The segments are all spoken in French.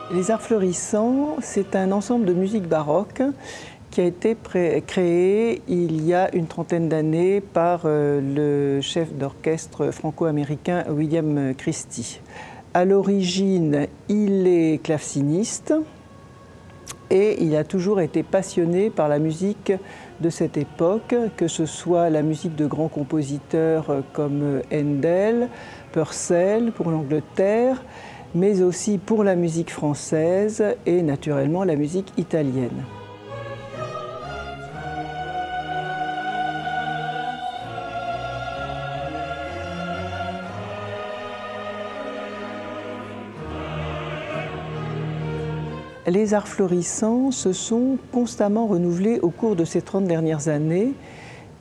Les Arts Florissants, c'est un ensemble de musique baroque qui a été créé il y a une trentaine d'années par le chef d'orchestre franco-américain William Christie. À l'origine, il est claveciniste et il a toujours été passionné par la musique de cette époque, que ce soit la musique de grands compositeurs comme Handel, Purcell pour l'Angleterre, mais aussi pour la musique française et naturellement la musique italienne. Les Arts Florissants se sont constamment renouvelés au cours de ces 30 dernières années.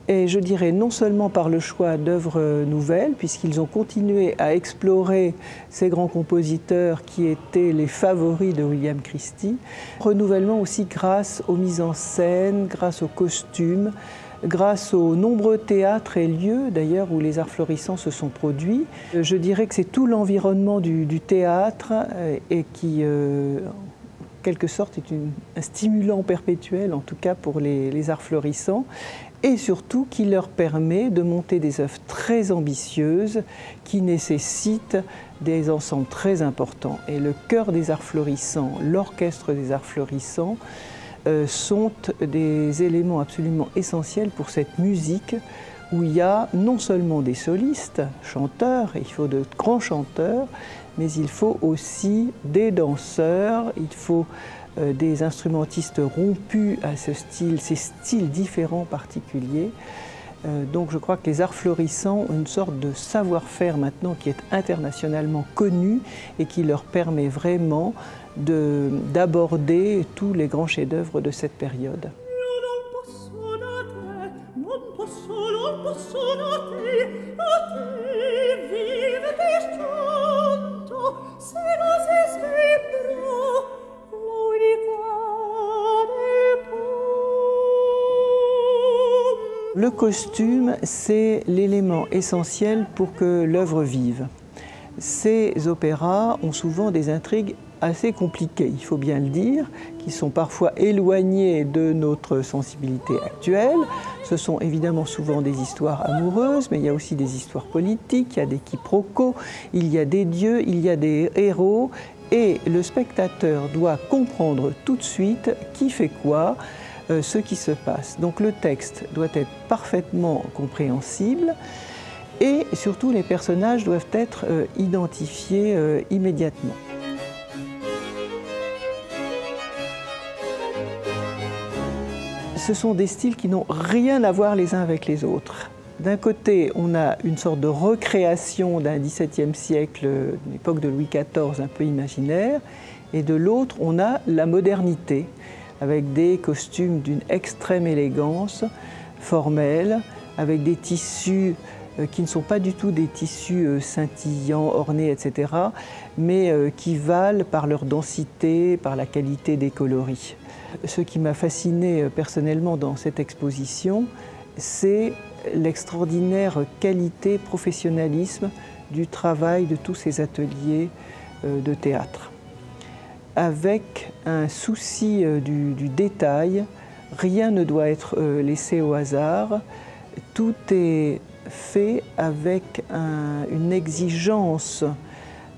Et je dirais non seulement par le choix d'œuvres nouvelles, puisqu'ils ont continué à explorer ces grands compositeurs qui étaient les favoris de William Christie, renouvellement aussi grâce aux mises en scène, grâce aux costumes, grâce aux nombreux théâtres et lieux d'ailleurs où les Arts Florissants se sont produits. Je dirais que c'est tout l'environnement du théâtre et qui en quelque sorte est un stimulant perpétuel en tout cas pour les Arts Florissants, et surtout qui leur permet de monter des œuvres très ambitieuses qui nécessitent des ensembles très importants. Et le chœur des Arts Florissants, l'orchestre des Arts Florissants sont des éléments absolument essentiels pour cette musique où il y a non seulement des solistes, chanteurs, il faut de grands chanteurs, mais il faut aussi des danseurs, il faut des instrumentistes rompus à ce style, ces styles différents particuliers. Donc je crois que les Arts Florissants ont une sorte de savoir-faire maintenant qui est internationalement connu et qui leur permet vraiment d'aborder tous les grands chefs-d'œuvre de cette période. Le costume, c'est l'élément essentiel pour que l'œuvre vive. Ces opéras ont souvent des intrigues assez compliquées, il faut bien le dire, qui sont parfois éloignées de notre sensibilité actuelle. Ce sont évidemment souvent des histoires amoureuses, mais il y a aussi des histoires politiques, il y a des quiproquos, il y a des dieux, il y a des héros, et le spectateur doit comprendre tout de suite qui fait quoi, ce qui se passe. Donc le texte doit être parfaitement compréhensible et surtout les personnages doivent être identifiés immédiatement. Ce sont des styles qui n'ont rien à voir les uns avec les autres. D'un côté, on a une sorte de recréation d'un XVIIe siècle, d'une époque de Louis XIV un peu imaginaire, et de l'autre, on a la modernité, avec des costumes d'une extrême élégance formelle, avec des tissus qui ne sont pas du tout des tissus scintillants, ornés, etc., mais qui valent par leur densité, par la qualité des coloris. Ce qui m'a fasciné personnellement dans cette exposition, c'est l'extraordinaire qualité, professionnalisme du travail de tous ces ateliers de théâtre. Avec un souci du détail, rien ne doit être laissé au hasard, tout est fait avec une exigence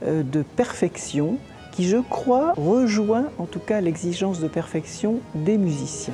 de perfection qui, je crois, rejoint en tout cas l'exigence de perfection des musiciens.